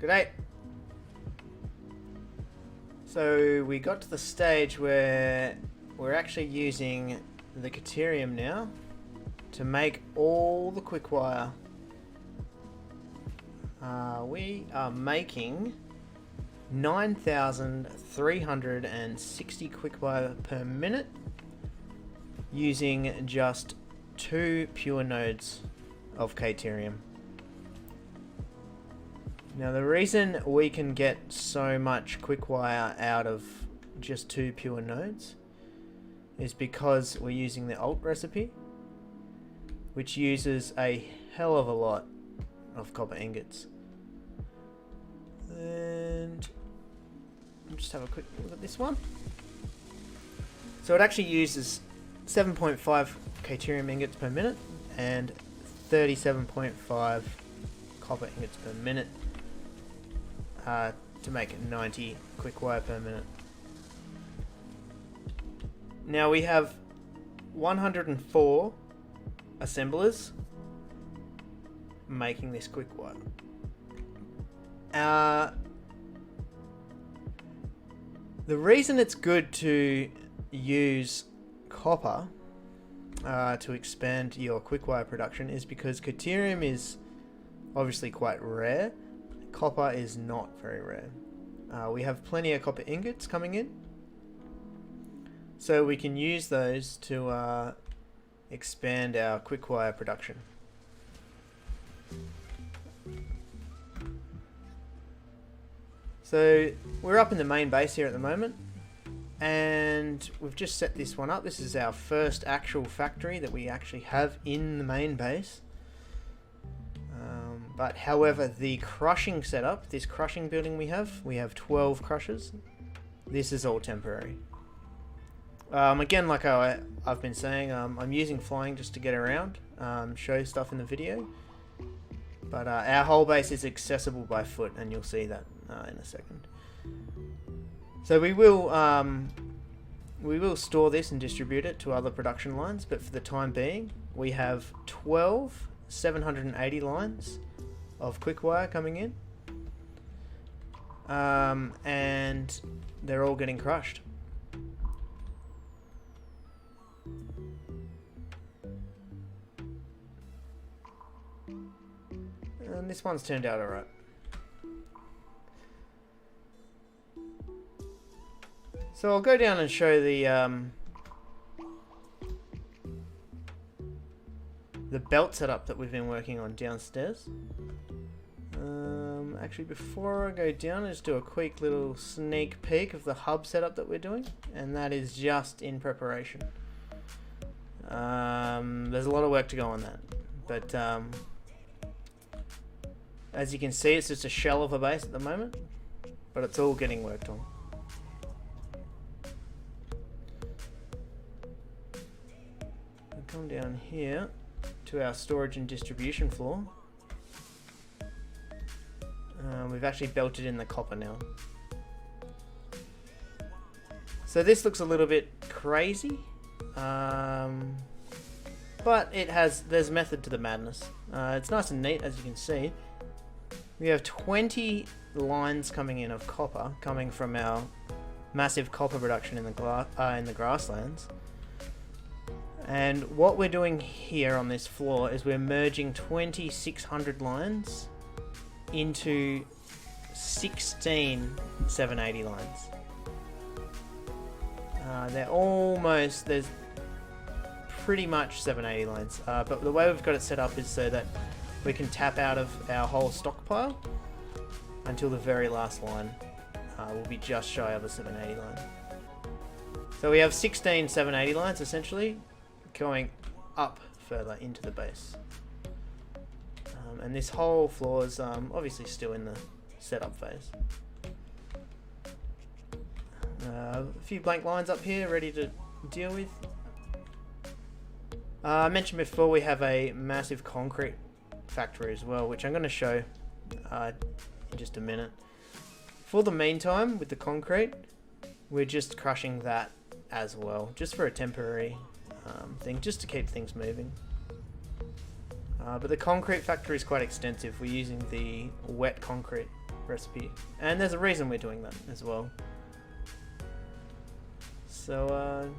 G'day. So we got to the stage where we're actually using the Quickwire now to make all the Quickwire. We are making 9,360 Quickwire per minute using just 2 pure nodes of Quickwire. Now the reason we can get so much Quickwire out of just 2 pure nodes is because we're using the alt recipe, which uses a hell of a lot of copper ingots. And just have a quick look at this one. So it actually uses 7.5 Quickwire ingots per minute and 37.5 copper ingots per minute to make 90 Quickwire per minute. Now we have 104 assemblers making this Quickwire. The reason it's good to use copper to expand your Quickwire production is because Quickwire is obviously quite rare. Copper is not very rare. We have plenty of copper ingots coming in, so we can use those to expand our Quickwire production. So we're up in the main base here at the moment, and we've just set this one up. This is our first actual factory that we actually have in the main base. But however, the crushing setup, this crushing building we have 12 crushers. This is all temporary. Again, like I've been saying, I'm using flying just to get around, show stuff in the video. But our whole base is accessible by foot, and you'll see that in a second. So we will store this and distribute it to other production lines, but for the time being, we have 12 780 lines of Quickwire coming in, and they're all getting crushed. And this one's turned out alright. So I'll go down and show the belt setup that we've been working on downstairs. Actually, before I go down, I'll just do a quick little sneak peek of the hub setup that we're doing, and that is just in preparation. There's a lot of work to go on that, but as you can see, it's just a shell of a base at the moment, but it's all getting worked on. I'll come down here to our storage and distribution floor. We've actually belted in the copper now. So this looks a little bit crazy, but there's method to the madness. It's nice and neat, as you can see. We have 20 lines coming in of copper, coming from our massive copper production in the grasslands. And what we're doing here on this floor is we're merging 2,600 lines into 16 780 lines. There's pretty much 780 lines, but the way we've got it set up is so that we can tap out of our whole stockpile until the very last line will be just shy of a 780 line. So we have 16 780 lines essentially going up further into the base. And this whole floor is obviously still in the setup phase. A few blank lines up here ready to deal with. I mentioned before we have a massive concrete factory as well, which I'm going to show in just a minute. For the meantime, with the concrete, we're just crushing that as well, just for a temporary thing, just to keep things moving. But the concrete factory is quite extensive. We're using the wet concrete recipe, and there's a reason we're doing that as well. So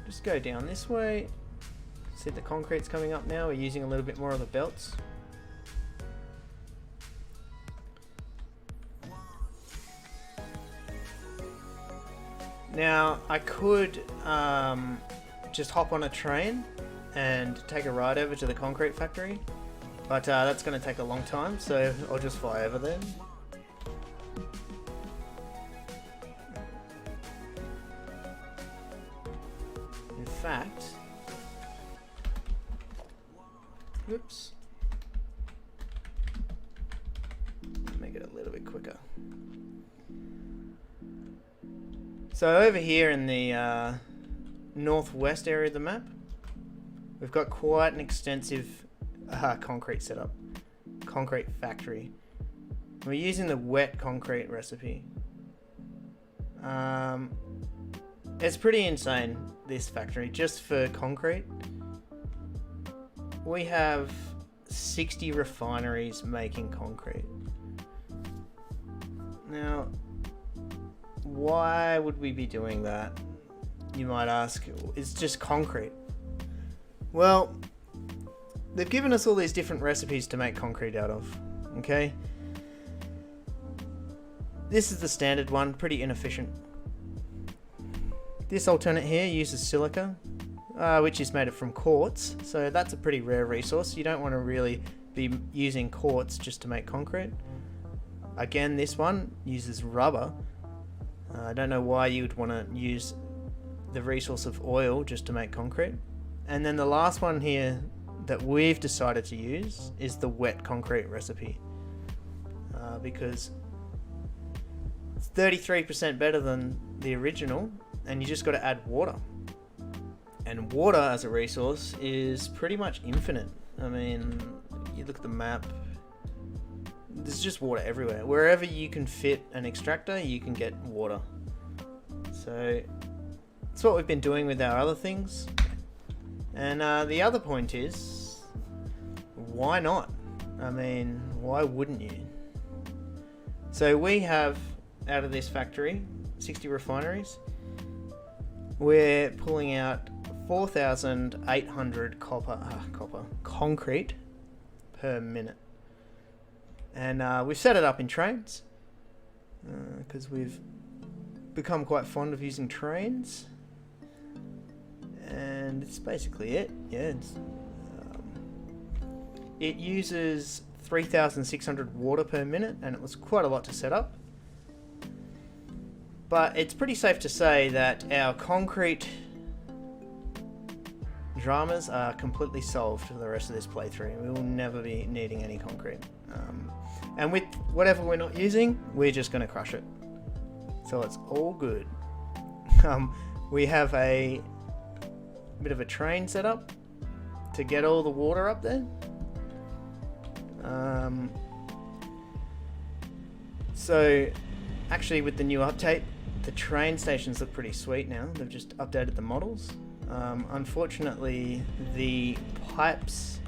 just go down this way. See the concrete's coming up now. We're using a little bit more of the belts. Now I could just hop on a train and take a ride over to the concrete factory, but that's going to take a long time, so I'll just fly over there. In fact, oops, make it a little bit quicker. So over here in the northwest area of the map, we've got quite an extensive concrete setup, concrete factory. We're using the wet concrete recipe. It's pretty insane, this factory, just for concrete. We have 60 refineries making concrete. Now, why would we be doing that? You might ask. It's just concrete. Well, they've given us all these different recipes to make concrete out of, okay? This is the standard one, pretty inefficient. This alternate here uses silica, which is made from quartz, so that's a pretty rare resource. You don't want to really be using quartz just to make concrete. Again, this one uses rubber. I don't know why you would want to use the resource of oil just to make concrete. And then the last one here that we've decided to use is the wet concrete recipe, because it's 33% better than the original, and you just got to add water. And water as a resource is pretty much infinite. I mean, you look at the map, there's just water everywhere. Wherever you can fit an extractor, you can get water. So that's what we've been doing with our other things. And the other point is, why not? I mean, why wouldn't you? So we have, out of this factory, 60 refineries. We're pulling out 4,800 concrete per minute. And we've set it up in trains, because we've become quite fond of using trains. And it's basically it. Yeah, it uses 3,600 water per minute, and it was quite a lot to set up. But it's pretty safe to say that our concrete dramas are completely solved for the rest of this playthrough. We will never be needing any concrete. And with whatever we're not using, we're just going to crush it. So it's all good. We have a bit of a train set up to get all the water up there. So actually, with the new update, the train stations look pretty sweet now. They've just updated the models. Unfortunately, the pipes,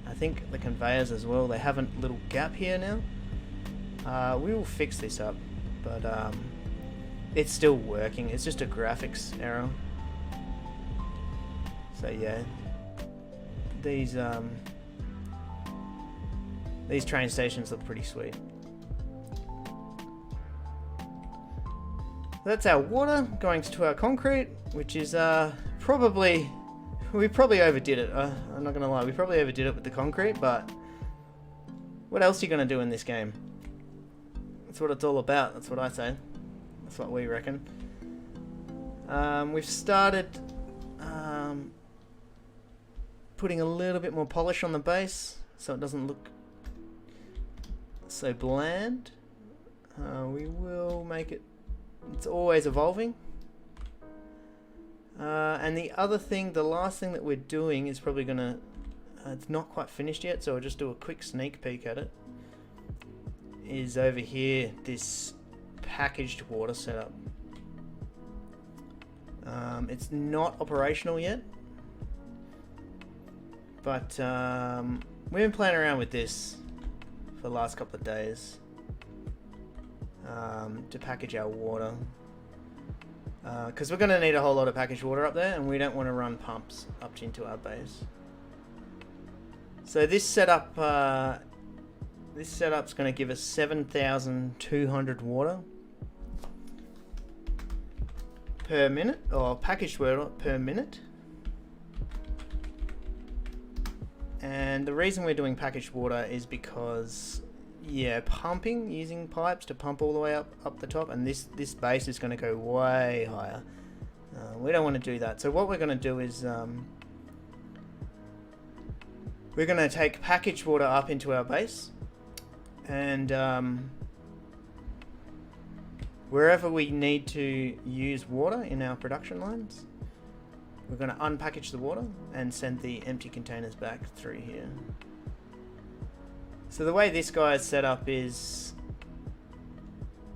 I think the conveyors as well, they have a little gap here now. We will fix this up, but it's still working. It's just a graphics error. So yeah, these train stations look pretty sweet. That's our water going to our concrete, which is we probably overdid it. I'm not gonna lie, we probably overdid it with the concrete, but what else are you gonna do in this game? That's what it's all about. That's what I say. That's what we reckon. We've started putting a little bit more polish on the base so it doesn't look so bland. We will make it. It's always evolving. And the other thing, the last thing that we're doing is probably gonna, it's not quite finished yet, so I'll just do a quick sneak peek at it, is over here, this packaged water setup. It's not operational yet, But we've been playing around with this for the last couple of days to package our water. Because we're going to need a whole lot of packaged water up there, and we don't want to run pumps up into our base. So this setup's going to give us 7,200 water per minute, or packaged water per minute. And the reason we're doing packaged water is because, yeah, pumping, using pipes to pump all the way up the top, and this base is going to go way higher. We don't want to do that. So what we're going to do is we're going to take packaged water up into our base, and wherever we need to use water in our production lines, we're going to unpackage the water and send the empty containers back through here. So the way this guy is set up is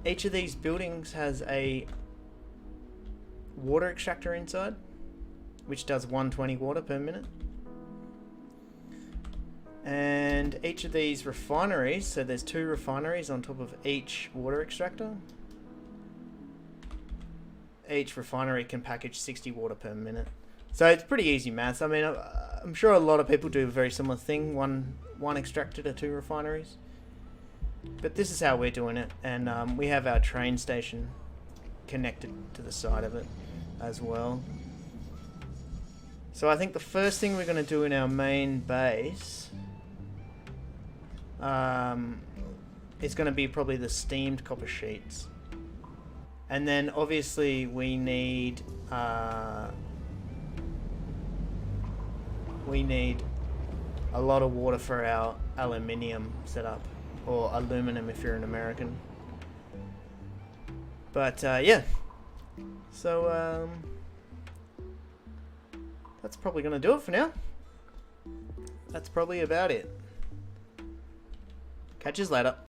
each of these buildings has a water extractor inside, which does 120 water per minute. And each of these refineries, so there's 2 refineries on top of each water extractor. Each refinery can package 60 water per minute. So it's pretty easy maths. I mean, I'm sure a lot of people do a very similar thing, one extractor to 2 refineries. But this is how we're doing it, and we have our train station connected to the side of it as well. So I think the first thing we're going to do in our main base is going to be probably the steamed copper sheets. And then obviously we need a lot of water for our aluminium setup, or aluminum if you're an American. But yeah, so that's probably going to do it for now. That's probably about it. Catch you later.